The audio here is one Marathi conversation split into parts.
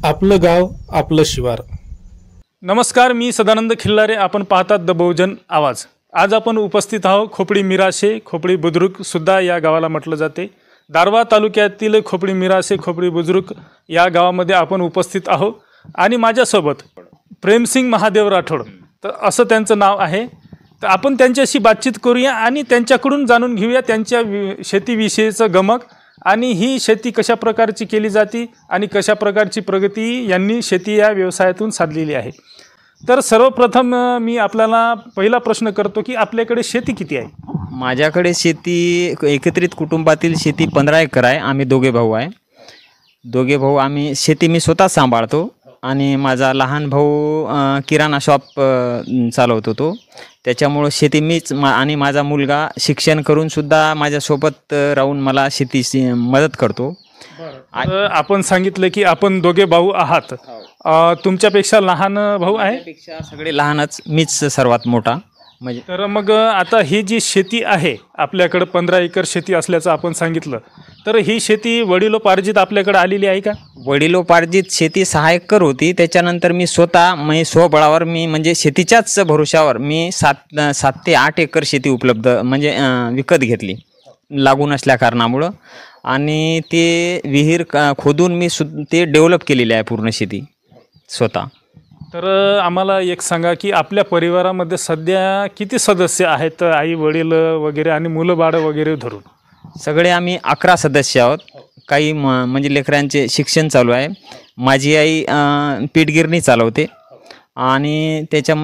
आपलं गाव आपलं शिवार. नमस्कार, मी सदानंद खिल्लारे. आपण पाहतात द बहुजन आवाज. आज आपण उपस्थित आहोत खोपडी मिराशे, खोपडी बुद्रुक सुद्धा या गावाला म्हटलं जाते. दारव्हा तालुक्यातील खोपडी मिराशे, खोपडी बुद्रुक या गावामध्ये आपण उपस्थित आहोत आणि माझ्यासोबत प्रेमसिंग महादेव राठोड, तर असं त्यांचं नाव आहे. तर आपण त्यांच्याशी बातचीत करूया आणि त्यांच्याकडून जाणून घेऊया त्यांच्या शेतीविषयीचं गमक आणि ही शेती कशा प्रकारची केली जाते आणि कशा प्रकारची प्रगती यांनी शेती या व्यवसायातून साधलेली आहे. तर सर्वप्रथम मी आपल्याला पहिला प्रश्न करतो की आपल्याकडे शेती किती आहे? माझ्याकडे शेती एकत्रित कुटुंबातील शेती 15 एकर आहे. आम्ही दोघे भाऊ आहे. आम्ही शेती मी स्वतः सांभाळतो आणि माझा लहान भाऊ किराणा शॉप चालवतो. तो त्याच्यामुळं मीच आणि माझा मुलगा शिक्षण करून सुद्धा माझ्यासोबत राहून मला शेतीची मदत करतो. आपण सांगितलं की आपण दोघे भाऊ आहात. तुमच्यापेक्षा लहान भाऊ आहे? त्यापेक्षा सगळे लहानच, मीच सर्वात मोठा. म्हणजे तर मग आता ही जी शेती आहे आपल्याकडं 15 एकर शेती असल्याचं आपण सांगितलं, तर ही शेती वडिलोपार्जित आपल्याकडे आलेली आहे का? वडिलोपार्जित शेती 6 एकर होती. त्याच्यानंतर मी स्वबळावर म्हणजे शेतीच्याच भरोशावर मी 7 ते 8 एकर शेती उपलब्ध म्हणजे विकत घेतली लागून असल्या कारणामुळं. आणि ते विहीर खोदून मी ते डेव्हलप केलेली आहे पूर्ण शेती स्वतः. तर आम्हाला एक सांगा की आपल्या परिवारामध्ये सध्या किती सदस्य आहेत? आई वडील वगैरे आणि मुलं बाळं वगैरे धरून सगळे आम्ही 11 सदस्य आहोत. काही म्हणजे लेकरांचे शिक्षण चालू आहे. माझी आई पीठगिरणी चालवते आणि त्याच्या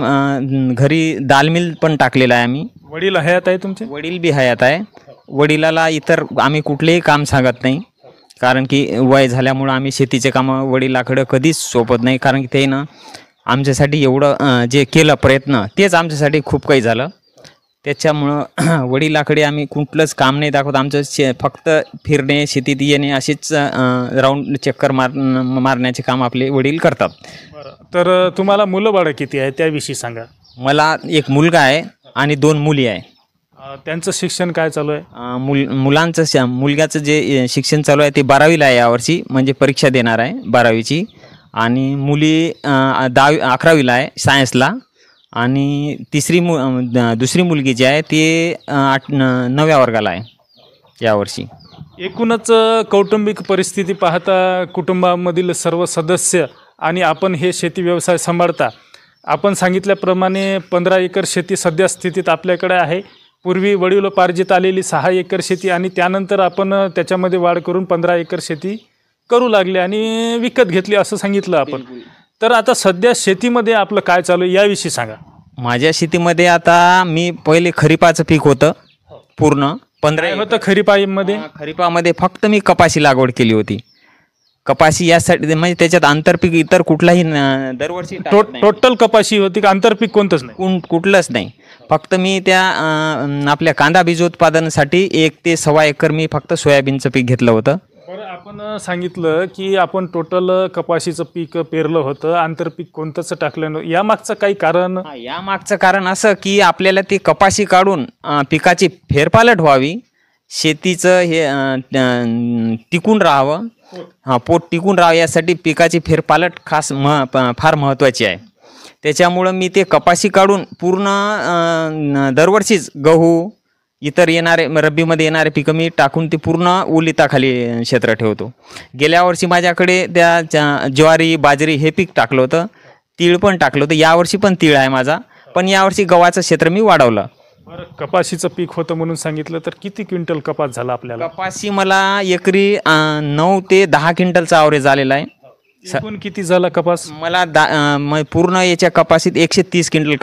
घरी दाल मिल पण टाकलेला आहे आम्ही. वडील हयात आहे तुमचे? वडील बी हयात आहे. वडिलाला इतर आम्ही कुठलेही काम सांगत नाही, कारण की वय झाल्यामुळं आम्ही शेतीचे कामं वडिलाकडं कधीच सोपत नाही. कारण की ते ना आमच्यासाठी एवढं जे केलं प्रयत्न तेच आमच्यासाठी खूप काही झालं. त्याच्यामुळं वडिलाकडे आम्ही कुठलंच काम नाही दाखवत. आमचं फक्त फिरणे, शेतीत येणे, असेच राऊंड चक्कर मारण्याचे काम आपले वडील करतात. तर तुम्हाला मुलं बाळं किती आहे त्याविषयी सांगा. मला एक मुलगा आहे आणि 2 मुली आहे. त्यांचं शिक्षण काय चालू आहे? मुलग्याचं जे शिक्षण चालू आहे ते 12वीला आहे यावर्षी, म्हणजे परीक्षा देणार आहे 12वीची. आणि मुली 11वीला आहे सायन्सला. आणि दुसरी मुलगी जी आहे ती 9व्या वर्गाला आहे यावर्षी. एकूणच कौटुंबिक परिस्थिती पाहता कुटुंबामधील सर्व सदस्य आणि आपण हे शेती व्यवसाय सांभाळता. आपण सांगितल्याप्रमाणे 15 एकर शेती सध्या स्थितीत आपल्याकडे आहे. पूर्वी वडिलोपार्जित आलेली 6 एकर शेती आणि त्यानंतर आपण त्याच्यामध्ये वाढ करून 15 एकर शेती करू लागले आणि विकत घेतली असं सांगितलं आपण. तर आता सध्या शेतीमध्ये आपलं काय चालू आहे याविषयी सांगा. माझ्या शेतीमध्ये आता मी पहिले खरीपाचं पीक होतं पूर्ण 15 होतं. खरीपामध्ये फक्त मी कपाशी लागवड केली होती. कपाशी यासाठी म्हणजे त्याच्यात आंतरपीक इतर कुठलाही दरवर्षी टोटल कपाशी होती का? आंतरपीक कोणतंच नाही? कुठलंच नाही. फक्त मी त्या आपल्या कांदा बीज उत्पादनासाठी 1 ते 1.25 एकर मी फक्त सोयाबीनचं पीक घेतलं होतं. आपण सांगितलं की आपण टोटल कपाशीचं पीक पेरलं होतं, आंतरपीक कोणतंच टाकलं नव्हतं. यामागचं काही कारण? यामागचं कारण असं की आपल्याला ती कपाशी काढून पिकाची फेरपालट व्हावी, शेतीचं हे टिकून राहावं, पोट टिकून राहावं, यासाठी पिकाची फेरपालट फार महत्त्वाची आहे. त्याच्यामुळं मी ते कपाशी काढून पूर्ण दरवर्षीच गहू इतर रब्बीमध्ये येणारे पिकं मी टाकून ते पूर्ण ओलिताखाली क्षेत्र ठेवतो. गेल्या वर्षी माझ्याकडे त्या ज्वारी, बाजरी हे पीक टाकलं होतं. तीळ पण टाकलं होतं. यावर्षी पण तीळ आहे माझा, पण यावर्षी गव्हाचं क्षेत्र मी वाढवलं. कपाशीचं पीक होतं म्हणून सांगितलं, तर किती क्विंटल कपास झाला आपल्याला? कपाशी मला एकरी 9 ते 10 क्विंटलचा ॲव्हरेज आलेला आहे. एकूण किती झाला कपास? मला पूर्ण याच्या कपाशीत 130 क्विंटल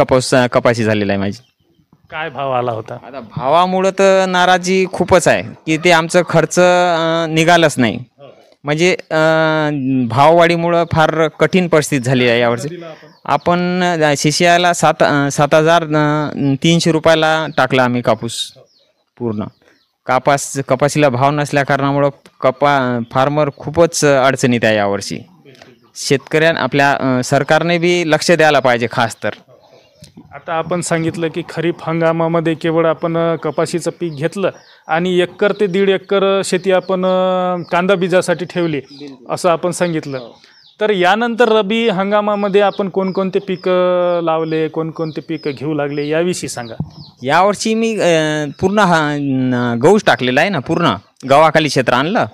कपाशी झालेला आहे माझी. काय भाव आला होता? आता भावामुळं तर नाराजी खूपच आहे की ते आमचं खर्च निघालंच नाही. म्हणजे भाववाढीमुळं फार कठीण परिस्थिती झाली आहे यावर्षी. आपण शिष्याला 7,300 रुपयाला टाकला आम्ही कापूस पूर्ण. कपाशीला भाव नसल्या कारणामुळं फार्मर खूपच अडचणीत आहे यावर्षी. आपल्या सरकारने बी लक्ष द्यायला पाहिजे खास तर. आता आपण सांगितलं की खरीप हंगामामध्ये केवळ आपण कपाशीचं पीक घेतलं आणि 1 ते 1.5 एकर शेती आपण कांदा बीजासाठी ठेवली असं आपण सांगितलं. तर यानंतर रबी हंगामामध्ये आपण कोणकोणते पिकं लावले, कोणकोणते पिकं घेऊ लागले याविषयी सांगा. यावर्षी मी पूर्ण गहूच टाकलेला आहे ना, पूर्ण गव्हाखाली क्षेत्र आणलं.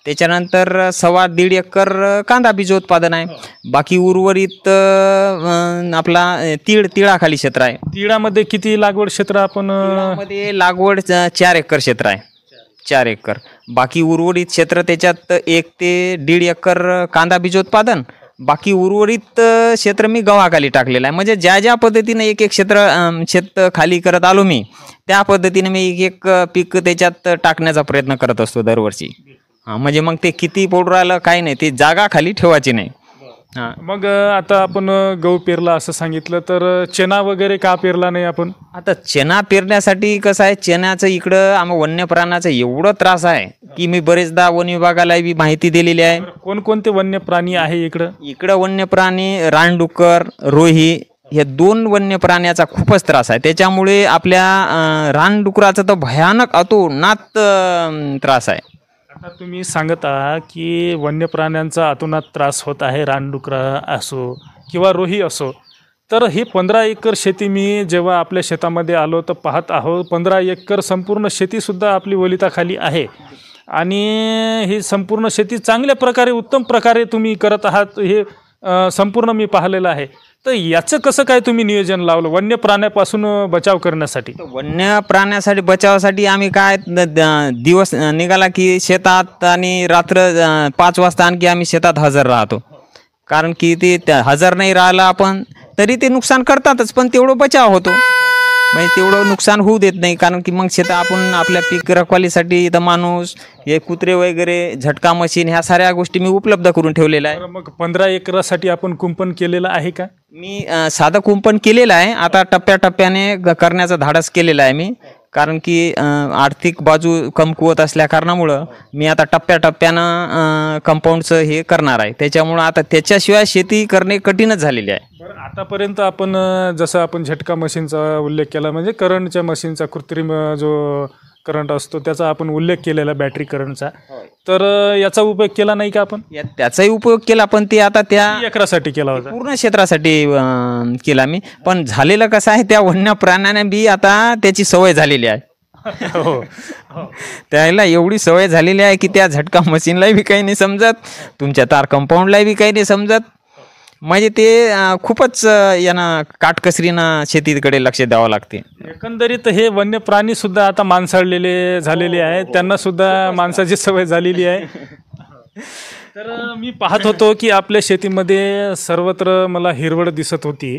त्याच्यानंतर 1.25 एकर कांदा बीजोत्पादन आहे. बाकी उर्वरित आपला तिळाखाली क्षेत्र आहे. तिळामध्ये किती लागवड क्षेत्र आपण मध्ये लागवड 4 एकर क्षेत्र आहे, 4 एकर. बाकी उर्वरित क्षेत्र त्याच्यात 1 ते 1.5 एकर कांदा बीजोत्पादन. बाकी उर्वरित क्षेत्र मी गव्हाखाली टाकलेलं आहे. म्हणजे ज्या ज्या पद्धतीने एक क्षेत्र शेत खाली करत आलो मी, त्या पद्धतीने मी एक पीक त्याच्यात टाकण्याचा प्रयत्न करत असतो दरवर्षी. म्हणजे मग ते किती पडू राहिलं काही नाही, ते जागा खाली ठेवायची नाही. मग आता आपण गहू पेरला असं सांगितलं, तर चना वगैरे का पेरला नाही आपण? आता चना पेरण्यासाठी कसं आहे, चण्याचं इकडं आम्हा वन्य प्राण्याचा एवढं त्रास आहे की मी बरेचदा वन विभागाला बी माहिती दिलेली आहे. कोणकोणते वन्य प्राणी आहे इकडं वन्य प्राणी रानडुक्कर, रोही, हे 2 वन्य प्राण्याचा खूपच त्रास आहे. त्याच्यामुळे आपल्या रानडुकराचा तर भयानक अतोनात त्रास आहे. आता तुम्ही सांगत आहात की वन्य प्राण्यांचा अतोनात त्रास होत आहे, रानडुकरा असो किंवा रोही असो. तर ही 15 एकर शेती मी जेव्हा आपल्या शेतामध्ये आलो तर पाहत आहोत, 15 एकर संपूर्ण शेतीसुद्धा आपली ओलिताखाली आहे. आणि ही संपूर्ण शेती चांगल्या प्रकारे, उत्तम प्रकारे तुम्ही करत आहात, हे संपूर्ण मी पाहिलेलं आहे. तर याचं कसं काय तुम्ही नियोजन लावलं वन्य प्राण्यापासून बचाव करण्यासाठी? वन्य प्राण्यासाठी बचावासाठी आम्ही काय दिवस निघाला की शेतात, आणि रात्र 5 वाजता आणखी आम्ही शेतात हजर राहतो. कारण की ते हजर नाही राहिला आपण तरी ते नुकसान करतातच, पण तेवढं बचाव होतो. म्हणजे तेवढं नुकसान होऊ देत नाही. कारण की मग शेतात आपण आपल्या पीक रखवालीसाठी इथं माणूस, हे कुत्रे वगैरे, झटका मशीन, ह्या साऱ्या गोष्टी मी उपलब्ध करून ठेवलेल्या आहे. मग 15 एकरासाठी आपण कुंपण केलेलं आहे का? मी साधं कुंपण केलेलं आहे. आता टप्प्याटप्प्याने करण्याचा धाडस केलेला आहे मी. कारण की आर्थिक बाजू कमकुवत असल्या कारणामुळं मी आता टप्प्याटप्प्यानं कंपाऊंडचं हे करणार आहे. त्याच्यामुळं आता त्याच्याशिवाय शेती करणे कठीणच झालेली आहे. बरं, आतापर्यंत आपण जसं आपण झटका मशीनचा उल्लेख केला, म्हणजे करंटच्या मशीनचा, कृत्रिम जो करंट असतो त्याचा आपण उल्लेख केलेला, बॅटरी करंटचा. तर याचा उपयोग केला नाही का आपण? त्याचाही उपयोग केला, पण ते आता त्या एकरासाठी केला होता, पूर्ण क्षेत्रासाठी केला मी. पण झालेलं कसं आहे, त्या वन्य प्राण्याने बी आता त्याची सवय झालेली आहे. हो, त्याला एवढी सवय झालेली आहे की त्या झटका मशीनलाही बी काही नाही समजत, तुमच्या तार कंपाऊंडलाही बी काही नाही समजत. म्हणजे ते खूपच यांना काटकसरीनं शेतीकडे लक्ष द्यावं लागते. एकंदरीत हे वन्य प्राणी सुद्धा आता माणसाळलेले झालेले आहेत, त्यांना सुद्धा माणसाची सवय झालेली आहे. तर मी पाहत होतो की आपल्या शेतीमध्ये सर्वत्र मला हिरवळ दिसत होती.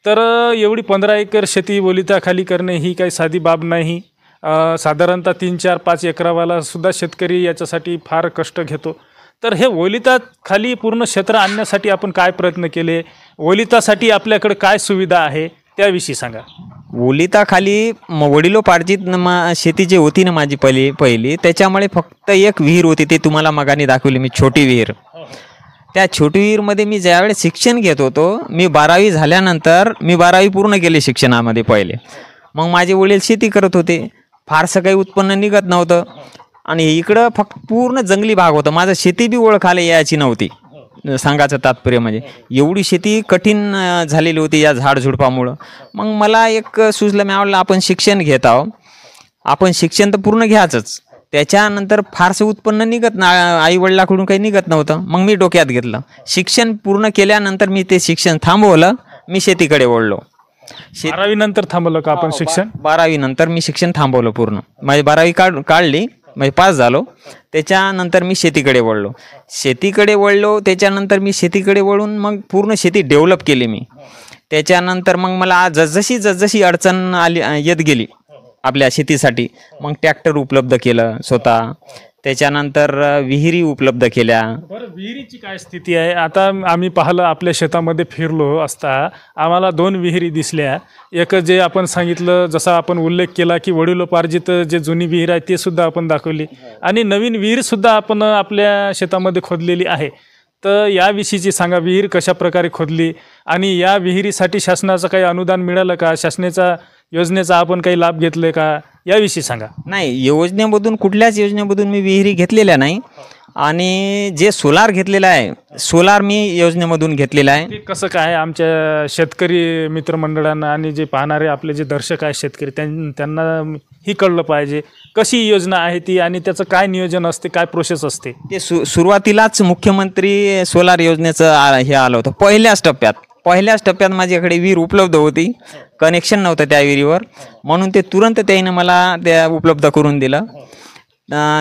तर एवढी 15 एकर शेती ओलिताखाली करणे ही काही साधी बाब नाही. साधारणतः 3, 4, 5 एकरावाला सुद्धा शेतकरी याच्यासाठी फार कष्ट घेतो. तर हे ओलिताखाली पूर्ण क्षेत्र आणण्यासाठी आपण काय प्रयत्न केले, ओलितासाठी आपल्याकडे काय सुविधा आहे त्याविषयी सांगा. ओलिताखाली वडिलोपार्जित शेती जी होती ना माझी पहिली, त्याच्यामुळे फक्त एक विहीर होती, ते तुम्हाला मगाने दाखवली मी, छोटी विहीर. त्या छोटी विहीरमध्ये मी ज्यावेळेस शिक्षण घेत होतो, मी 12वी झाल्यानंतर, मी 12वी पूर्ण केली शिक्षणामध्ये पहिले. मग माझे वडील शेती करत होते, फारसं काही उत्पन्न निघत नव्हतं. आणि इकडं फक्त पूर्ण जंगली भाग होता. माझं शेती बी ओळखायला यायची नव्हती. सांगायचं तात्पर्य म्हणजे एवढी शेती कठीण झालेली होती या झाडझुडपामुळं. मग मला एक सुचलं, मी आवडलं आपण शिक्षण घेत आहोत, आपण शिक्षण तर पूर्ण घ्यायचंच, त्याच्यानंतर फारसं उत्पन्न निघत ना, आईवडिलाकडून काही निघत नव्हतं. मग मी डोक्यात घेतलं, शिक्षण पूर्ण केल्यानंतर मी ते शिक्षण थांबवलं, मी शेतीकडे वळलो. 12वी नंतर थांबवलं का आपण शिक्षण? 12वी नंतर मी शिक्षण थांबवलं पूर्ण. म्हणजे 12वी काढली, म्हणजे पास झालो. त्याच्यानंतर मी शेतीकडे वळलो. त्याच्यानंतर मी शेतीकडे वळून मग पूर्ण शेती डेव्हलप केली मी. त्याच्यानंतर मग मला जसजशी अडचण येत गेली आपल्या शेतीसाठी, मग ट्रॅक्टर उपलब्ध केलं स्वतः. त्याच्यानंतर विहिरी उपलब्ध केल्या. बरं, विहिरीची काय स्थिती आहे आता? आम्ही पाहिलं, आपल्या शेतामध्ये फिरलो असता आम्हाला 2 विहिरी दिसल्या. एक जे आपण सांगितलं, जसा आपण उल्लेख केला की वडिलोपार्जित जे जुनी विहीर आहे ते सुद्धा आपण दाखवली, आणि नवीन विहीरसुद्धा आपण आपल्या शेतामध्ये खोदलेली आहे. तर याविषयीची सांगा, विहीर कशा प्रकारे खोदली, आणि या विहिरीसाठी शासनाचं काही अनुदान मिळालं का, शासनाच्या योजनेचा आपण काही लाभ घेतले का, याविषयी सांगा. नाही, योजनेमधून, कुठल्याच योजनेमधून मी विहिरी घेतलेल्या नाही. आणि जे सोलार घेतलेलं आहे, सोलार मी योजनेमधून घेतलेलं आहे. ते कसं काय आमच्या शेतकरी मित्रमंडळांना आणि जे पाहणारे आपले जे दर्शक आहेत शेतकरी त्यांना ही कळलं पाहिजे कशी योजना आहे ती आणि त्याचं काय नियोजन असते, काय प्रोसेस असते. ते सुरुवातीलाच मुख्यमंत्री सोलार योजनेचं हे आलं होतं. पहिल्याच टप्प्यात माझ्याकडे विहीर उपलब्ध होती, कनेक्शन नव्हतं त्या विहिरीवर, म्हणून ते तुरंत त्याने मला त्या उपलब्ध करून दिलं.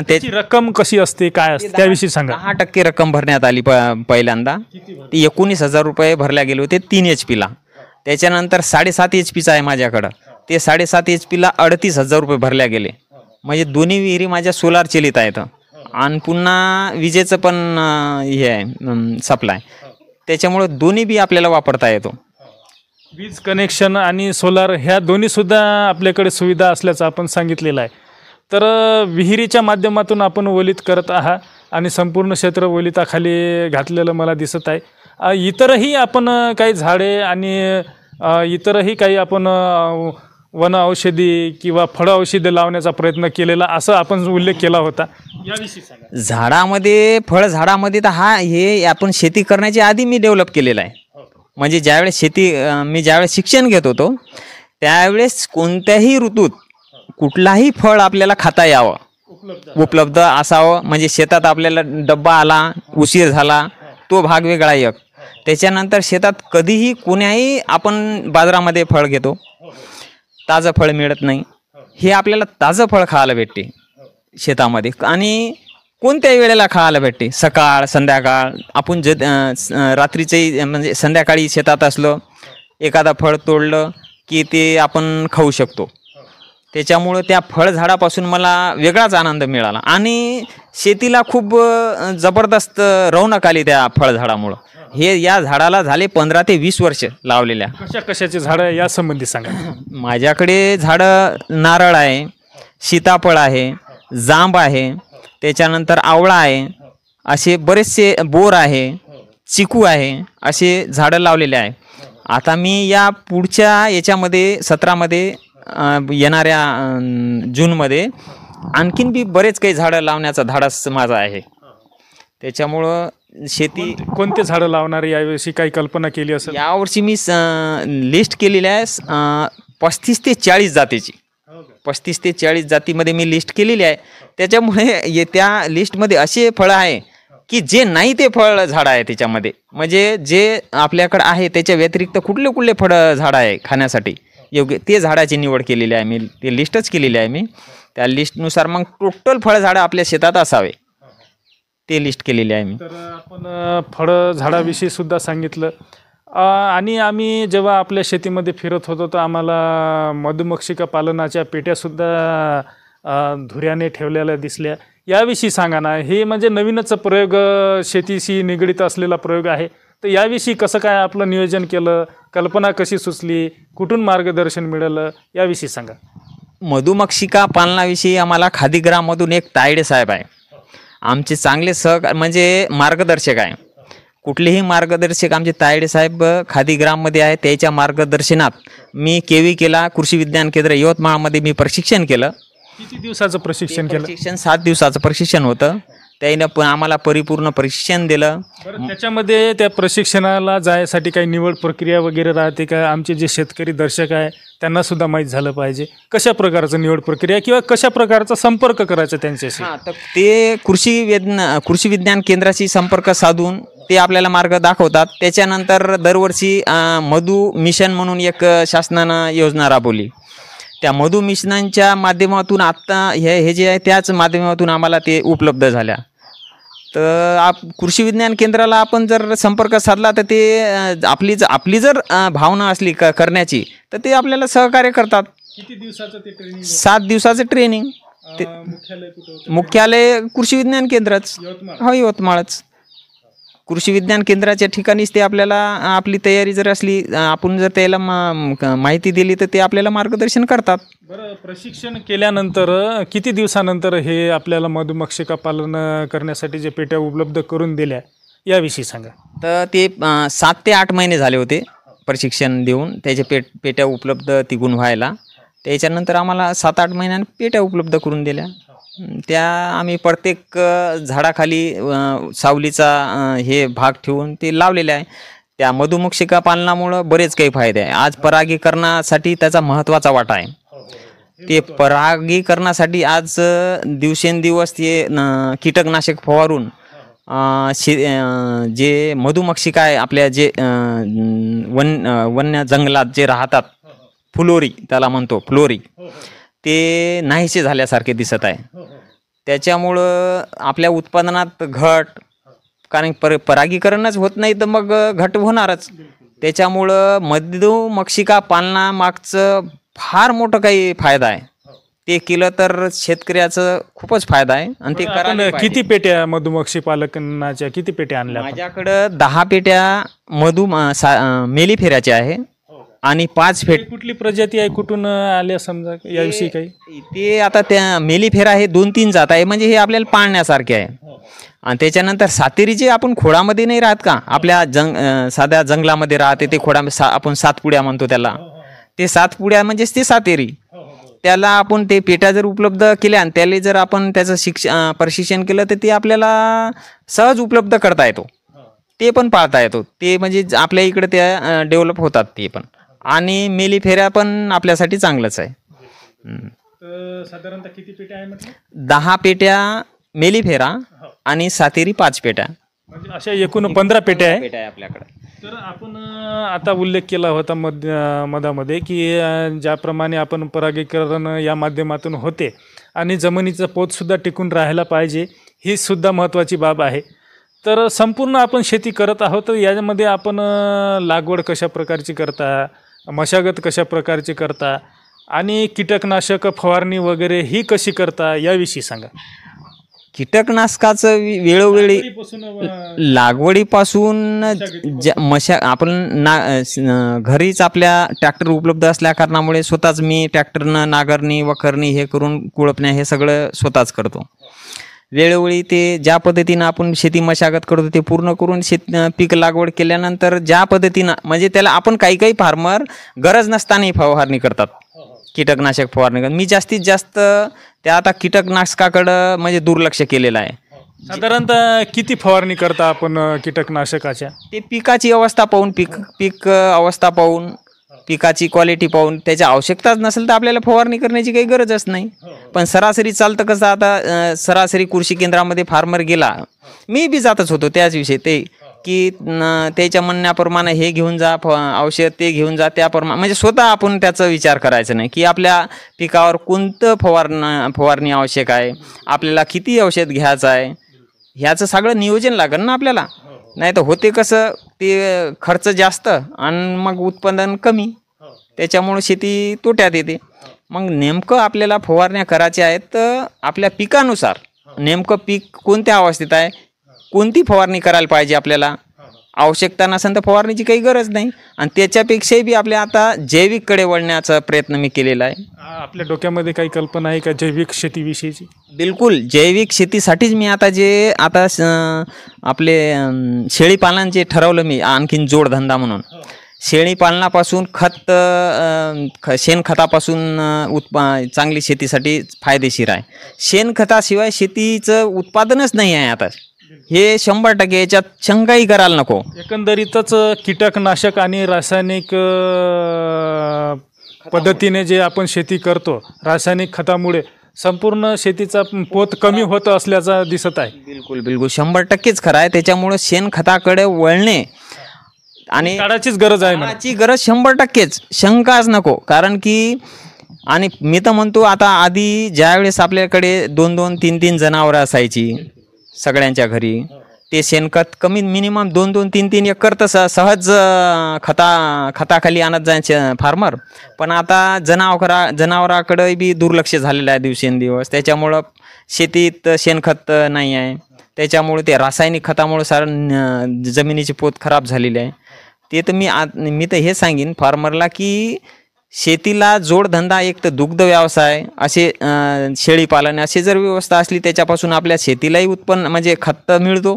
त्याची रक्कम कशी असते, काय असते त्याविषयी सांगा. 10% रक्कम भरण्यात आली पहिल्यांदा. ती 19,000 रुपये भरल्या गेले होते 3 HP ला. त्याच्यानंतर 7.5 HPचा आहे माझ्याकडं, ते 7.5 HPला 38,000 रुपये भरल्या गेले. म्हणजे दोन्ही विहिरी माझ्या सोलार चलित आहेत आणि पुन्हा विजेचं पण हे आहे सप्लाय, त्याच्यामुळे दोन्ही बी आपल्याला वापरता येतो. वीज कनेक्शन आणि सोलार ह्या दोन्हीसुद्धा आपल्याकडे सुविधा असल्याचं आपण सांगितलेलं आहे. तर विहिरीच्या माध्यमातून आपण ओलीत करत आहात आणि संपूर्ण क्षेत्र ओलिताखाली घातलेलं मला दिसत आहे. इतरही आपण काही झाडे आणि इतरही काही आपण वन औषधी किंवा फळ औषधी लावण्याचा प्रयत्न केलेला असं आपण उल्लेख केला होता, याविषयी सांगा. झाडामध्ये फळझाडामध्ये तर हे आपण शेती करण्याच्या आधी मी डेव्हलप केलेलं आहे. म्हणजे ज्यावेळेस मी ज्यावेळेस शिक्षण घेत होतो त्यावेळेस कोणत्याही ऋतूत कुठलाही फळ आपल्याला खाता यावं, उपलब्ध असावं. म्हणजे शेतात आपल्याला डब्बा आला, उशीर झाला, तो भाग वेगळा एक. त्याच्यानंतर शेतात कधीही कोण्याही आपण बाजारामध्ये फळ घेतो, ताजं फळ मिळत नाही. हे आपल्याला ताजं फळ खायला भेटते शेतामध्ये आणि कोणत्याही वेळेला खायला भेटते, सकाळ संध्याकाळ. आपण रात्रीचंही म्हणजे संध्याकाळी शेतात असलं एखादा फळ तोडलं की ते आपण खाऊ शकतो. त्याच्यामुळं त्या फळझाडापासून मला वेगळाच आनंद मिळाला आणि शेतीला खूप जबरदस्त रौनक आली त्या फळझाडामुळं. या झाडाला झाले 15 ते 20 वर्ष लावलेल्या. कशाचे झाडं या संबंधी सांगा. माझ्याकडे झाडं नारळ आहे, सीताफळ आहे, जांब आहे, त्याच्यानंतर आवळा आहे, असे बरेचसे, बोर आहे, चिकू आहे, असे झाडं लावलेले आहे. आता मी या पुढच्या याच्यामध्ये 17मध्ये येणाऱ्या जूनमध्ये आणखीन बी बरेच काही झाडं लावण्याचा धाडस माझा आहे. त्याच्यामुळं शेती कोणते झाडं लावणार याविषयी काही कल्पना केली असेल? यावर्षी मी लिस्ट केलेली आहे 35 ते 40 जातीची. 35 ते 40 जातीमध्ये मी लिस्ट केलेली आहे. त्याच्यामुळे त्या लिस्टमध्ये असे फळं आहे की जे नाही ते फळ झाडं आहे त्याच्यामध्ये. म्हणजे जे आपल्याकडे आहे त्याच्या व्यतिरिक्त कुठले फळं झाडं आहे खाण्यासाठी योग्य, ते झाडाची निवड केलेली आहे मी. ते लिस्टच केलेली आहे मी. त्या लिस्टनुसार मग टोटल फळझाडं आपल्या शेतात असावे ते लिस्ट केलेली आहे मी. तर आपण फळं झाडाविषयी सुद्धा सांगितलं आणि आम्ही जेव्हा आपल्या शेतीमध्ये फिरत होतो तर आम्हाला मधुमक्षिका पालनाच्या पेट्यासुद्धा धुऱ्याने ठेवलेल्या दिसल्या. याविषयी सांगा ना. हे म्हणजे नवीनच प्रयोग, शेतीशी निगडीत असलेला प्रयोग आहे. तर याविषयी कसं काय आपलं नियोजन केलं, कल्पना कशी सुचली, कुठून मार्गदर्शन मिळालं, याविषयी सांगा. मधुमक्षिका पालनाविषयी आम्हाला खादीग्राममधून एक तायडे साहेब आहे, आमचे चांगले म्हणजे मार्गदर्शक आहे. कुठलेही मार्गदर्शक आमचे तायडे साहेब खादीग्राममध्ये आहे. त्याच्या मार्गदर्शनात मी केवी केला, कृषी विज्ञान केंद्र यवतमाळमध्ये मी प्रशिक्षण केलं. किती दिवसाचं प्रशिक्षण केलं? प्रशिक्षण 7 दिवसाचं प्रशिक्षण होतं. त्याने आम्हाला परिपूर्ण प्रशिक्षण दिलं. त्याच्यामध्ये त्या प्रशिक्षणाला जायसाठी काही निवड प्रक्रिया वगैरे राहते का? आमचे जे शेतकरी दर्शक आहे त्यांना सुद्धा माहीत झालं पाहिजे कशा प्रकारचं निवड प्रक्रिया किंवा कशा प्रकारचा संपर्क करायचा त्यांच्याशी. तर ते कृषी विज्ञान केंद्राशी संपर्क साधून ते आपल्याला मार्ग दाखवतात. त्याच्यानंतर दरवर्षी मधु मिशन म्हणून एक शासनानं योजना राबवली. त्या मधु मिशनांच्या माध्यमातून आत्ता हे जे आहे त्याच माध्यमातून आम्हाला ते उपलब्ध झाल्या. तर कृषी विज्ञान केंद्राला आपण जर संपर्क साधला तर ते आपली जर भावना असली करण्याची तर ते आपल्याला सहकार्य करतात. किती दिवसाचं ते ट्रेनिंग? 7 दिवसाचं ट्रेनिंग. मुख्यालय कुठं होतं? मुख्यालय कृषी विज्ञान केंद्रच. हो, यवतमाळच. कृषी विज्ञान केंद्राच्या ठिकाणीच ते आपल्याला आपली तयारी जर असली, आपण जर त्याला माहिती दिली तर ते आपल्याला मार्गदर्शन करतात. बरं, प्रशिक्षण केल्यानंतर किती दिवसानंतर हे आपल्याला मधुमक्षिका पालन करण्यासाठी जे पेट्या उपलब्ध करून दिल्या याविषयी सांगा. तर ते 7 ते 8 महिने झाले होते प्रशिक्षण देऊन त्याचे पेट्या उपलब्ध तिघून व्हायला. त्याच्यानंतर आम्हाला 7-8 महिन्यांनी पेट्या उपलब्ध करून दिल्या. त्या आम्ही प्रत्येक झाडाखाली सावलीचा हे भाग ठेवून ते लावलेले आहे. त्या मधुमक्षिका पालनामुळं बरेच काही फायदे आहे. आज परागीकरणासाठी त्याचा महत्त्वाचा वाटा आहे. ते परागीकरणासाठी आज दिवसेंदिवस ते कीटकनाशक फवारून जे मधुमक्षिका आहे आपल्या जे वन्य जंगलात जे राहतात, फुलोरी त्याला म्हणतो, फ्लोरी, ते नाहीसे झाल्यासारखे दिसत आहे. त्याच्यामुळं आपल्या उत्पादनात घट, कारण परागीकरणच होत नाही तर मग घट होणारच. त्याच्यामुळं मधुमक्षिका पालनामागचं फार मोठं काही फायदा आहे. ते केलं तर शेतकऱ्याचं खूपच फायदा आहे आणि ते करायला पाहिजे. किती पेट्या मधुमक्षी पालनाच्या किती पेट्या आणल्या? माझ्याकडं 10 पेट्या मेलिफेराच्या आहे आणि 5 कुठली प्रजाती आहे, कुठून आल्या समजा याविषयी काही? ते आता त्या मेलिफेरा हे 2-3 जात आहे, म्हणजे हे आपल्याला पाळण्यासारखे आहे. आणि त्याच्यानंतर सातेरी जे आपण खोडामध्ये नाही राहत का, आपल्या साध्या जंगलामध्ये राहते ते खोडा, आपण सातपुड्या म्हणतो त्याला, ते सातपुड्या म्हणजेच ते सातेरी. त्याला आपण ते पेट्या जर उपलब्ध केल्या आणि त्याला जर आपण त्याचं प्रशिक्षण केलं तर ते आपल्याला सहज उपलब्ध करता येतो. ते पण पाळता येतो. ते म्हणजे आपल्या इकडे त्या डेव्हलप होतात ते पण. आणि मेलिफेरा पण आपल्यासाठी चांगलंच आहे. साधारणतः किती पेट्या आहे म्हटलं? 10 पेट्या मेलिफेरा आणि सातेरी 5 पेट्या, म्हणजे अशा एकूण 15 पेट्या आहे आपल्याकडे. तर आपण आता उल्लेख केला होता मधामध्ये की ज्याप्रमाणे आपण परागीकरण या माध्यमातून होते आणि जमिनीचा पोतसुद्धा टिकून राहायला पाहिजे, ही सुद्धा महत्त्वाची बाब आहे. तर संपूर्ण आपण शेती करत आहोत, तर यामध्ये आपण लागवड कशा प्रकारची करता, मशागत कशा प्रकारची करता आणि कीटकनाशक फवारणी वगैरे ही कशी करता, याविषयी सांगा. कीटकनाशकाचं वेळोवेळी लागवडीपासून आपण घरीच आपल्या ट्रॅक्टर उपलब्ध असल्या कारणामुळे स्वतःच मी ट्रॅक्टरनं नांगरणी, वखरणी हे करून कुळपण्या हे सगळं स्वतःच करतो. वेळोवेळी ते ज्या पद्धतीनं आपण शेती मशागत करतो ते पूर्ण करून पीक लागवड केल्यानंतर ज्या पद्धतीनं, म्हणजे त्याला आपण काही फार्मर गरज नसतानाही फवारणी करतात, कीटकनाशक फवारणी. मी जास्तीत जास्त त्या आता कीटकनाशकाकडं म्हणजे दुर्लक्ष केलेलं आहे. साधारणतः किती फवारणी करता आपण कीटकनाशकाच्या? ते पिकाची अवस्था पाहून, पीक अवस्था पाहून, पिकाची क्वालिटी पाहून, त्याची आवश्यकताच नसेल तर आपल्याला फवारणी करण्याची काही गरजच नाही. पण सरासरी चालतं कसं, आता सरासरी कृषी केंद्रामध्ये फार्मर गेला, मी बी जातच होतो त्याच विषयी, ते की त्याच्या म्हणण्याप्रमाणे हे घेऊन जा औषध, ते घेऊन जा त्याप्रमाणे, म्हणजे स्वतः आपण त्याचा विचार करायचा नाही की आपल्या पिकावर कोणतं फवारणी आवश्यक आहे, आपल्याला किती औषध घ्यायचं आहे, ह्याचं सगळं नियोजन लागेल ना आपल्याला. नाही तर होते कसं, ते खर्च जास्त आणि मग उत्पादन कमी, त्याच्यामुळे शेती तोट्यात येते. मग नेमकं आपल्याला फवारण्या करायच्या आहेत तर आपल्या पिकानुसार नेमकं पीक कोणत्या अवस्थेत आहे, कोणती फवारणी करायला पाहिजे, आपल्याला आवश्यकता नसेल तर फवारणीची काही गरज नाही. आणि त्याच्यापेक्षाही बी आपल्या आता जैविककडे वळण्याचा प्रयत्न मी केलेला आहे. आपल्या डोक्यामध्ये काही कल्पना आहे का जैविक शेतीविषयीची? बिलकुल, जैविक शेतीसाठीच मी आता आपले शेळीपालन जे ठरवलं मी आणखीन जोडधंदा म्हणून. शेळीपालनापासून शेणखतापासून चांगली शेतीसाठी फायदेशीर आहे. शेणखताशिवाय शेतीचं उत्पादनच नाही आहे आता, हे 100%, याच्यात शंकाही करायला नको. एकंदरीतच कीटकनाशक आणि रासायनिक पद्धतीने जे आपण शेती करतो, रासायनिक खतामुळे संपूर्ण शेतीचा पोत कमी होत असल्याचा दिसत आहे. बिलकुल 100%च खरं आहे. त्याच्यामुळे शेणखताकडे वळणे आणि काळाचीच गरज आहे, काळाची गरज 100%च, शंकाच नको. कारण की आणि मी तर म्हणतो, आता आधी ज्यावेळेस आपल्याकडे 2-2, 3-3 जनावरं असायची सगळ्यांच्या घरी, ते शेणखत कमी मिनिमम 2-2, 3-3 एकर तर सहज खताखाली आणत जायचे फार्मर. पण आता जनावराकडे बी दुर्लक्ष झालेलं आहे दिवसेंदिवस. त्याच्यामुळं शेतीत शेणखत नाही आहे, त्याच्यामुळे ते रासायनिक खतामुळे सारं जमिनीची पोत खराब झालेली आहे. ते तर मी तर हे सांगेन फार्मरला की शेतीला जोडधंदा, एक तर दुग्ध व्यवसाय, असे शेळीपालन, असे जर व्यवस्था असली त्याच्यापासून आपल्या शेतीलाही उत्पन्न म्हणजे खत मिळतो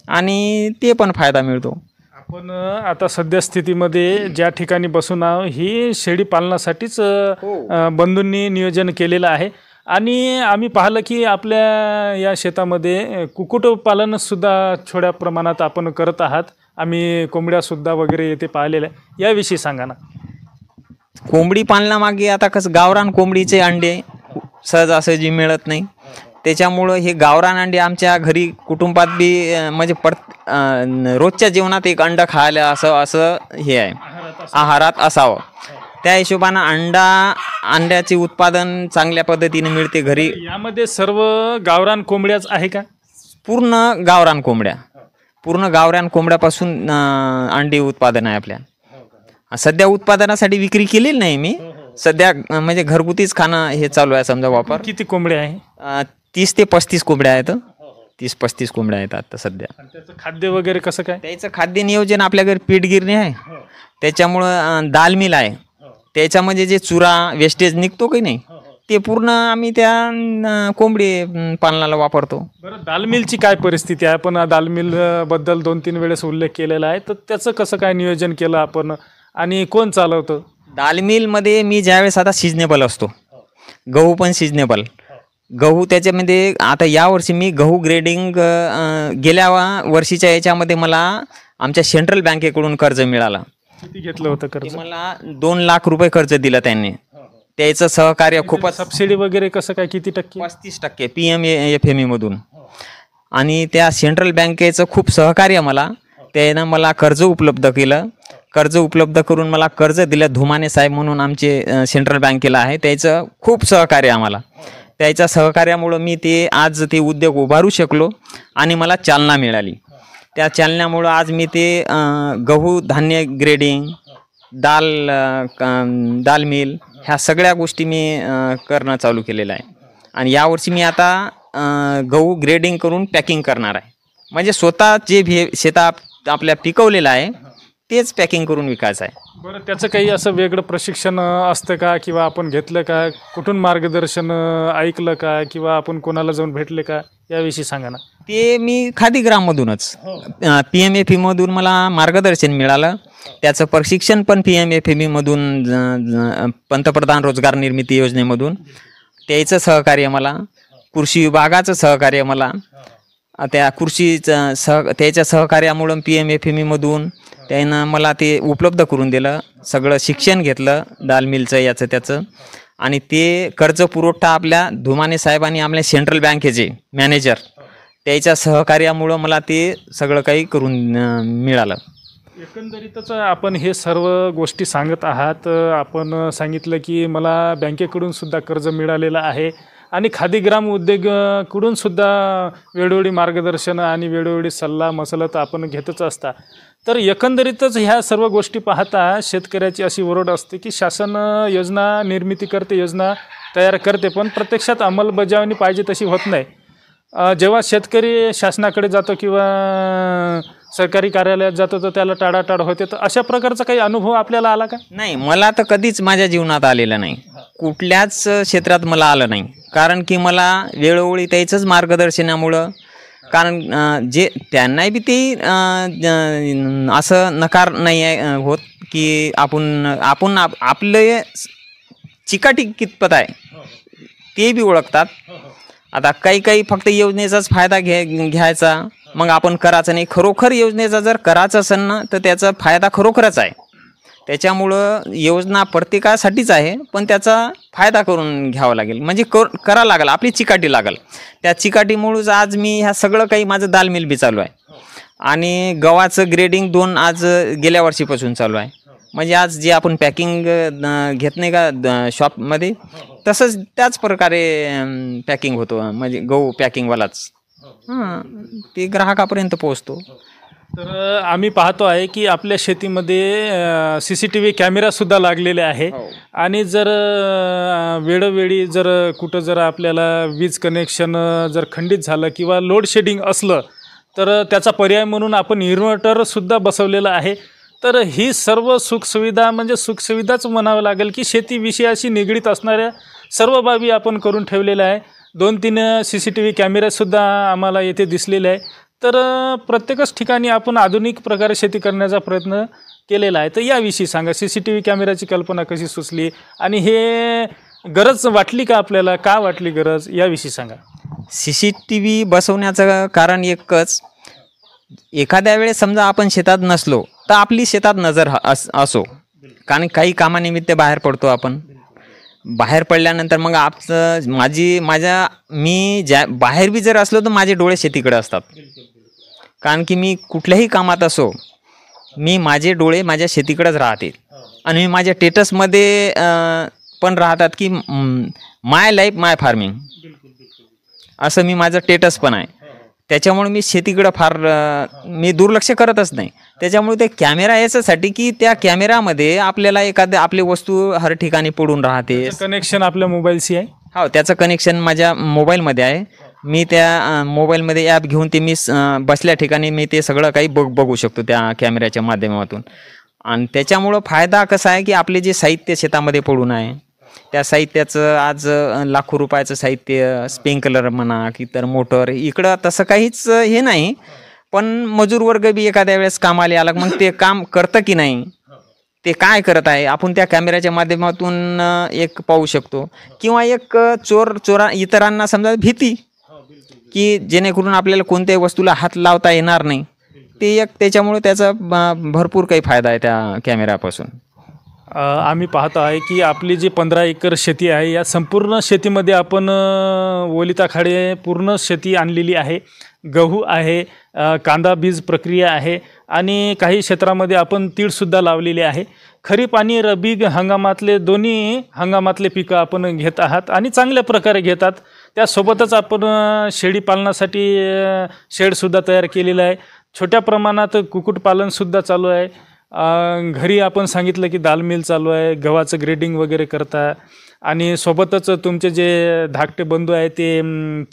आणि ते पण फायदा मिळतो. आपण आता सध्या स्थितीमध्ये ज्या ठिकाणी बसून आहोत ही शेळी पालनासाठीच बंधूंनी नियोजन केलेलं आहे. आणि आम्ही पाहिलं की आपल्या या शेतामध्ये कुक्कुटपालनसुद्धा छोट्या प्रमाणात आपण करत आहात. आम्ही कोंबड्यासुद्धा वगैरे येथे पाहिलेल्या आहे. याविषयी सांगा ना. कोंबडी पालनामागे आता कसं गावरान कोंबडीचे अंडे सहजासहजी मिळत नाही, त्याच्यामुळं हे गावरान अंडे आमच्या घरी कुटुंबात बी म्हणजे रोजच्या जीवनात एक अंडं खायला असं हे आहे, आहारात असावं. त्या हिशोबानं अंड्याचे उत्पादन चांगल्या पद्धतीने मिळते घरी. यामध्ये सर्व गावरान कोंबड्याच आहे का? पूर्ण गावरान कोंबड्यापासून अंडी उत्पादन आहे आपल्या. सध्या उत्पादनासाठी विक्री केलेली नाही मी, सध्या म्हणजे घरगुतीच खाणं हे चालू आहे समजा वापर. किती कोंबड्या आहे? 30 ते 35 कोंबड्या आहेत. 30-35 कोंबड्या आहेत आता सध्या. त्याचं खाद्य वगैरे कसं काय? त्याचं खाद्य नियोजन आपल्या घरी पीठ गिरणी आहे, त्याच्यामुळं दाल मिल आहे, त्याच्यामध्ये जे चुरा वेस्टेज निघतो की नाही ते पूर्ण आम्ही त्या कोंबडी पालनाला वापरतो. बरं, दाल मिलची काय परिस्थिती आहे? आपण दाल मिल बद्दल 2-3 वेळेस उल्लेख केलेला आहे, तर त्याचं कसं काय नियोजन केलं आपण आणि कोण चालवतं? दाल मिलमध्ये मी ज्यावेळेस आता सिजनेबल असतो, गहू पण सिजनेबल गहू, त्याच्यामध्ये आता यावर्षी मी गहू ग्रेडिंग गेल्या वर्षीच्या याच्यामध्ये मला आमच्या सेंट्रल बँकेकडून कर्ज मिळालं. किती घेतलं होतं कर्ज? मला 2 लाख रुपये कर्ज दिलं त्यांनी. त्याचं सहकार्य खूपच. सबसिडी वगैरे कसं काय, किती टक्के? 35% PMFME मधून. आणि त्या सेंट्रल बँकेचं खूप सहकार्य मला, त्यानं मला कर्ज उपलब्ध केलं. कर्ज उपलब्ध करून मला कर्ज दिलं. धुमाने साहेब म्हणून आमचे सेंट्रल बँकेला आहे, त्याचं खूप सहकार्य आम्हाला. त्याच्या सहकार्यामुळं मी आज ते उद्योग उभारू शकलो आणि मला चालना मिळाली. त्या चालण्यामुळं आज मी ते गहू धान्य ग्रेडिंग, दाल मिल ह्या सगळ्या गोष्टी मी करणं चालू केलेलं आहे. आणि यावर्षी मी आता गहू ग्रेडिंग करून पॅकिंग करणार आहे. म्हणजे स्वतः जे शेतात आपल्या पिकवलेलं आहे तेच पॅकिंग करून विकायचं आहे. बरं, त्याचं काही असं वेगळं प्रशिक्षण असतं का, किंवा आपण घेतलं का? कुठून मार्गदर्शन ऐकलं का, किंवा आपण कोणाला जाऊन भेटले का? याविषयी सांगा ना. ते मी खादीग्राममधूनच PMFE मधून मला मार्गदर्शन मिळालं. त्याचं प्रशिक्षण पण PMFE मधून, पंतप्रधान रोजगार निर्मिती योजनेमधून त्याचं सहकार्य मला, कृषी विभागाचं सहकार्य मला, त्या त्याच्या सहकार्यामुळं PMFE मधून त्यानं मला ते उपलब्ध करून दिलं. सगळं शिक्षण घेतलं दाल मिलचं याचं त्याचं. आणि ते कर्ज पुरवठा आपल्या धुमाने साहेबांनी, आपल्या सेंट्रल बँकेचे मॅनेजर, त्याच्या सहकार्यामुळं मला ते सगळं काही करून मिळालं. एकंदरीतच आपण हे सर्व गोष्टी सांगत आहात. आपण सांगितलं की मला बँकेकडून सुद्धा कर्ज मिळालेलं आहे आणि खादीग्राम उद्योगकडून सुद्धा वेळोवेळी मार्गदर्शन आणि वेळोवेळी सल्ला मसलत तर आपण घेतच असता. तर एकंदरीतच ह्या सर्व गोष्टी पाहता शेतकऱ्याची अशी ओरड असते की शासन योजना निर्मिती करते, योजना तयार करते, पण प्रत्यक्षात अंमलबजावणी पाहिजे तशी होत नाही. जेव्हा शेतकरी शासनाकडे जातो किंवा सरकारी कार्यालयात जातो तर त्याला टाळाटाळ होते. तर अशा प्रकारचा काही अनुभव आपल्याला आला का? नाही, मला तर कधीच माझ्या जीवनात आलेला नाही, कुठल्याच क्षेत्रात मला आलं नाही. कारण की मला वेळोवेळी त्याचंच मार्गदर्शनामुळं, कारण जे त्यांनाही बी ते असं नकार नाही आहे होत की आपण आपले चिकाटी कितपत आहे ते बी ओळखतात. आता काही फक्त योजनेचाच फायदा घ्यायचा, मग आपण करायचं नाही. खरोखर योजनेचा जर करायचं असेल ना तर त्याचा फायदा खरोखरच आहे. त्याच्यामुळं योजना प्रत्येकासाठीच आहे, पण त्याचा फायदा करून घ्यावा लागेल, म्हणजे करा लागेल, आपली चिकाटी लागेल. त्या चिकाटीमुळंच आज मी ह्या सगळं काही माझं दाल मिल बी चालू आहे आणि गव्हाचं ग्रेडिंग 2 आज गेल्या वर्षीपासून चालू आहे. म्हणजे आज जे आपण पॅकिंग घेत नाही का शॉपमध्ये, तसंच त्याच प्रकारे पॅकिंग होतो, म्हणजे गहू पॅकिंगवालाच ते ग्राहकापर्यंत पोहोचतो. तर आम्ही पाहतो आहे की आपल्या शेतीमध्ये CCTV कॅमेरासुद्धा लागलेले आहे. आणि जर वेळोवेळी जर कुठं जर आपल्याला वीज कनेक्शन जर खंडित झालं किंवा लोड शेडिंग असलं तर त्याचा पर्याय म्हणून आपण इन्व्हर्टरसुद्धा बसवलेलं आहे. तर ही सर्व सुखसुविधा, म्हणजे सुखसुविधाच म्हणावं लागेल की शेतीविषयाशी निगडीत असणाऱ्या सर्व बाबी आपण करून ठेवलेल्या आहे. 2-3 CCTV कॅमेरासुद्धा आम्हाला येथे दिसलेले आहे. तर प्रत्येकच ठिकाणी आपण आधुनिक प्रकारे शेती करण्याचा प्रयत्न केलेला आहे. तर याविषयी सांगा, CCTV कॅमेराची कल्पना कशी सुचली आणि हे गरज वाटली का आपल्याला, का वाटली गरज याविषयी सांगा. CCTV बसवण्याचं कारण एकच, एखाद्या वेळेस समजा आपण शेतात नसलो तर आपली शेतात नजर असो, कारण काही कामानिमित्त बाहेर पडतो आपण. बाहेर पडल्यानंतर मग मी बाहेर बी जर असलो तर माझे डोळे शेतीकडे असतात, कारण की मी कुठल्याही कामात असो मी माझे डोळे माझ्या शेतीकडेच राहते. आणि मी माझ्या स्टेटसमध्ये पण राहतात की माय लाईफ माय फार्मिंग, असं मी माझं स्टेटस पण आहे. त्याच्यामुळे मी शेतीकडं फार मी दुर्लक्ष करतच नाही. त्याच्यामुळे ते कॅमेरा याच्यासाठी की त्या कॅमेरामध्ये आपल्याला एखाद्या आपली वस्तू हर ठिकाणी पडून राहते. कनेक्शन आपल्या मोबाईलशी आहे. हो, त्याचं कनेक्शन माझ्या मोबाईलमध्ये आहे. मी त्या मोबाईलमध्ये ॲप घेऊन ते मी बसल्या ठिकाणी मी ते सगळं काही बघू शकतो त्या कॅमेऱ्याच्या माध्यमातून. आणि त्याच्यामुळं फायदा कसा आहे की आपले जे साहित्य शेतामध्ये पडून आहे त्या साहित्याचं आज लाखो रुपयाचं साहित्य, स्प्रिंकलर म्हणा की तर मोटर, इकडं तसं काहीच हे नाही. पण मजूर वर्ग बी एखाद्या वेळेस कामाला आला मग ते काम करतं की नाही, ते काय करत आहे आपण त्या कॅमेऱ्याच्या माध्यमातून एक पाहू शकतो. किंवा एक इतरांना समजा भीती की जेणेकरून आपल्याला कोणत्याही वस्तूला हात लावता येणार नाही, ते एक त्याच्यामुळे त्याचा भरपूर काही फायदा आहे त्या कॅमेऱ्यापासून. आम्ही पाहत आहे की आपली जी 15 एकर शेती आहे या संपूर्ण शेतीमध्ये आपण ओलिताखाली पूर्ण शेती आणलेली आहे. गहू आहे, कांदा बीज प्रक्रिया आहे आणि काही क्षेत्रामध्ये आपण तीळसुद्धा लावलेली आहे. खरीप आणि रब्बी हंगामातले दोन्ही हंगामातले पिकं आपण घेत आहात आणि चांगल्या प्रकारे घेतात. त्यासोबतच आपण शेळी पालनासाठी शेडसुद्धा तयार केलेलं आहे. छोट्या प्रमाणात कुक्कुटपालनसुद्धा चालू आहे. घरी आपण सांगितलं की दाल मिल चालू आहे, गव्हाचं ग्रेडिंग वगैरे करता आणि सोबतच तुमचे जे धाकटे बंधू आहे ते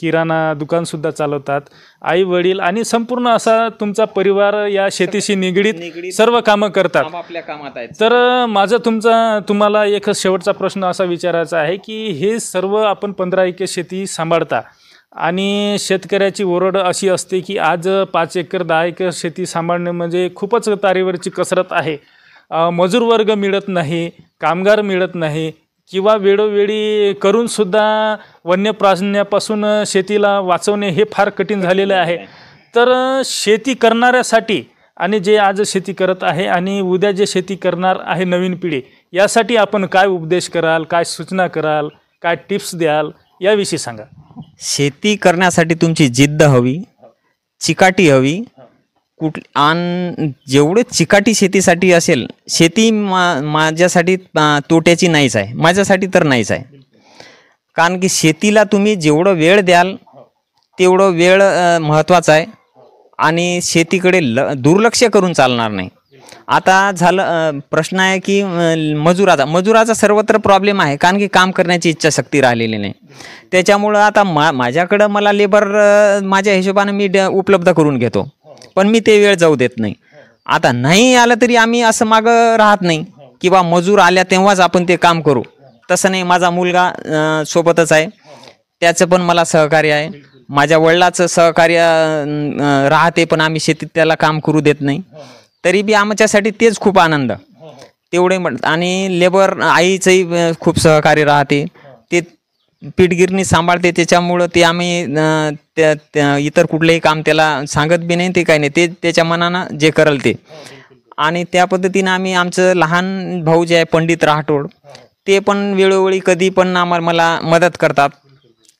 किराणा दुकानसुद्धा चालवतात. आई वडील आणि संपूर्ण असा तुमचा परिवार या शेतीशी निगडीत सर्व कामं करतात. आपल्या कामात आहेत. तर माझं तुम्हाला एक शेवटचा प्रश्न असा विचारायचा आहे की हे सर्व आपण 15 एकर शेती सांभाळता आणि शेतकऱ्याची ओरड अशी असते की आज 5 एकर 10 एकर शेती सांभाळणे म्हणजे खूपच तारेवरची कसरत आहे. मजूर वर्ग मिळत नाही, कामगार मिळत नाही किंवा वेळोवेळी करूनसुद्धा वन्य प्राण्यापासून शेतीला वाचवणे हे फार कठीण झालेलं आहे. तर शेती करणाऱ्यासाठी आणि जे आज शेती करत आहे आणि उद्या जे शेती करणार आहे नवीन पिढी, यासाठी आपण काय उपदेश कराल, काय सूचना कराल, काय टिप्स द्याल याविषयी सांगा. शेती करण्यासाठी तुमची जिद्द हवी, चिकाटी हवी. आणि जेवढे चिकाटी शेतीसाठी असेल, शेती माझ्यासाठी तोट्याची नाहीच आहे, माझ्यासाठी तर नाहीच आहे. कारण की शेतीला तुम्ही जेवढं वेळ द्याल तेवढं वेळ महत्त्वाचा आहे आणि शेतीकडे दुर्लक्ष करून चालणार नाही. आता झालं प्रश्न आहे की मजुराचा सर्वत्र प्रॉब्लेम आहे, कारण की काम करण्याची इच्छाशक्ती राहिलेली नाही. त्याच्यामुळं आता माझ्याकडं मला लेबर माझ्या हिशोबानं मी उपलब्ध करून घेतो, पण मी ते वेळ जाऊ देत नाही. आता नाही आलं तरी आम्ही असं मागं राहत नाही की बा मजूर आल्या तेव्हाच आपण ते काम करू, तसं नाही. माझा मुलगा सोबतच आहे, त्याचं पण मला सहकार्य आहे. माझ्या वडिलाचं सहकार्य राहते, पण आम्ही शेतीत त्याला काम करू देत नाही. तरी बी आमच्यासाठी तेच खूप आनंद तेवढे. आणि लेबर आईचंही खूप सहकार्य राहते, ते पीठगिरणी सांभाळते. त्याच्यामुळं ते आम्ही इतर कुठलंही काम त्याला सांगत बी नाही, ते काही नाही, ते त्याच्या मनानं जे करल ते. आणि त्या पद्धतीनं आम्ही आमचं लहान भाऊ जे आहे पंडित राठोड, ते पण वेळोवेळी कधी पण मला मदत करतात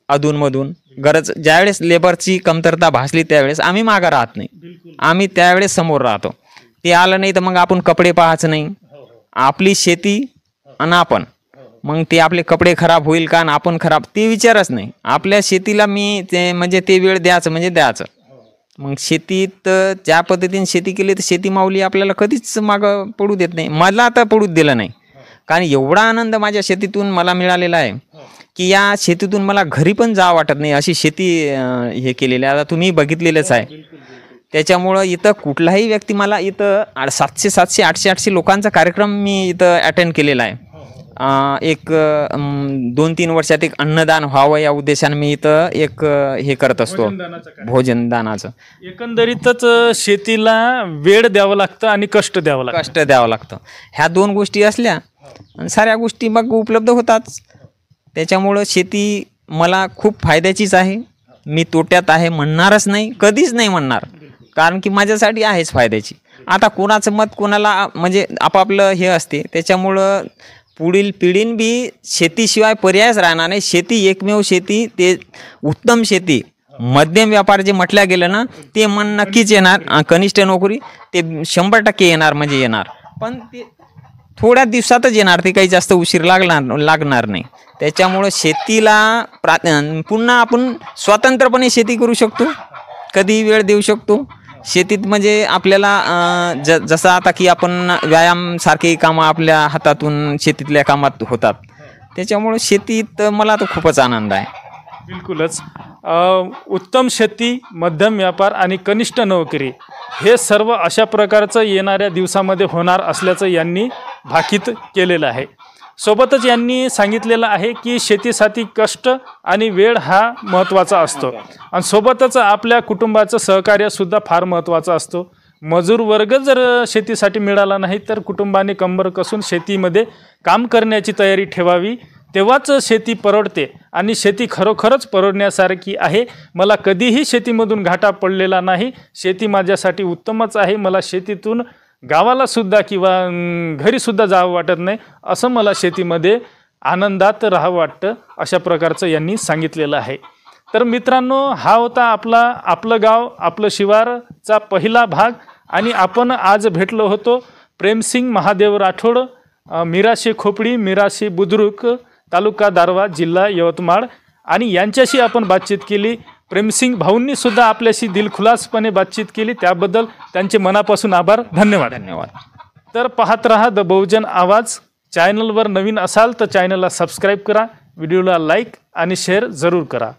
अधूनमधून. गरज ज्यावेळेस लेबरची कमतरता भासली त्यावेळेस आम्ही मागं राहत नाही, आम्ही त्यावेळेस समोर राहतो. ते आलं नाही तर मग आपण कपडे पाहायचं नाही, आपली शेती आणि आपण. मग ते आपले कपडे खराब होईल का आणि आपण खराब, ते विचारच नाही. आपल्या शेतीला मी ते वेळ द्यायचं म्हणजे द्यायचं. मग शेतीत ज्या पद्धतीने शेती केली तर शेती माऊली आपल्याला कधीच मागं पडू देत नाही. मला आता पडूच दिलं नाही, कारण एवढा आनंद माझ्या शेतीतून मला मिळालेला आहे की या शेतीतून मला घरी पण जावं वाटत नाही, अशी शेती हे केलेली आहे. आता तुम्ही बघितलेलंच आहे. त्याच्यामुळं इथं कुठलाही व्यक्ती मला इथं 700 800 लोकांचा कार्यक्रम मी इथं अटेंड केलेला आहे. एक 2-3 वर्षात एक अन्नदान व्हावं या उद्देशाने मी इथं एक हे करत असतो, भोजनदानाचं. एकंदरीतच शेतीला वेळ द्यावं लागतं आणि कष्ट द्यावं लागतं. ह्या 2 गोष्टी असल्या साऱ्या गोष्टी मग उपलब्ध होतात. त्याच्यामुळं शेती मला खूप फायद्याचीच आहे. मी तोट्यात आहे म्हणणारच नाही, कधीच नाही म्हणणार, कारण की माझ्यासाठी आहेच फायद्याची. आता कोणाचं मत कोणाला म्हणजे आपापलं हे असते, त्याच्यामुळं पुढील पिढीन बी शेतीशिवाय पर्यायच राहणार नाही. शेती एकमेव शेती, ते उत्तम शेती. मध्यम व्यापार जे म्हटलं गेलं ना, ते मन नक्कीच येणार. कनिष्ठ नोकरी ते 100% येणार म्हणजे येणार, पण ते थोड्या दिवसातच येणार, ते काही जास्त उशीर लागणार नाही. त्याच्यामुळं शेतीला पुन्हा आपण स्वतंत्रपणे शेती करू शकतो, कधी वेळ देऊ शकतो. शेतीत म्हणजे आपल्याला जसं आता की आपण व्यायाम सारखे कामं आपल्या हातातून शेतीतल्या कामात होतात. त्याच्यामुळं शेतीत मला तर खूपच आनंद आहे. बिलकुलच. उत्तम शेती, मध्यम व्यापार आणि कनिष्ठ नोकरी हे सर्व अशा प्रकारचं येणाऱ्या दिवसामध्ये होणार असल्याचं यांनी भाकीत केलेलं आहे. सोबतच यांनी सांगितलेलं आहे की शेतीसाठी कष्ट आणि वेळ हा महत्त्वाचा असतो, आणि सोबतच आपल्या कुटुंबाचं सहकार्यसुद्धा फार महत्त्वाचं असतो. मजूर वर्ग जर शेतीसाठी मिळाला नाही तर कुटुंबाने कंबर कसून शेतीमध्ये काम करण्याची तयारी ठेवावी, तेव्हाच शेती परवडते. आणि शेती खरोखरच परवडण्यासारखी आहे. मला कधीही शेतीमधून घाटा पडलेला नाही. शेती माझ्यासाठी उत्तमच आहे. मला शेतीतून गावालासुद्धा किंवा घरीसुद्धा जावं वाटत नाही, असं मला शेतीमध्ये आनंदात राहावं वाटतं, अशा प्रकारचं यांनी सांगितलेलं आहे. तर मित्रांनो, हा होता आपलं गाव आपलं शिवारचा पहिला भाग. आणि आपण आज भेटलो होतो प्रेमसिंग महादेव राठोड, मिराशे खोपडी, मिराशे बुद्रुक, तालुका दारवा, जिल्हा यवतमाळ. आणि यांच्याशी आपण बातचीत केली. प्रेमसिंग भाऊंनी सुद्धा आपल्याशी दिलखुलासपणे बातचीत केली, त्याबद्दल त्यांचे मनापासून आभार. धन्यवाद. तर पाहत रहा द बहुजन आवाज. चॅनलवर नवीन असाल तर चॅनलला सबस्क्राईब करा, व्हिडिओला लाईक आणि शेअर जरूर करा.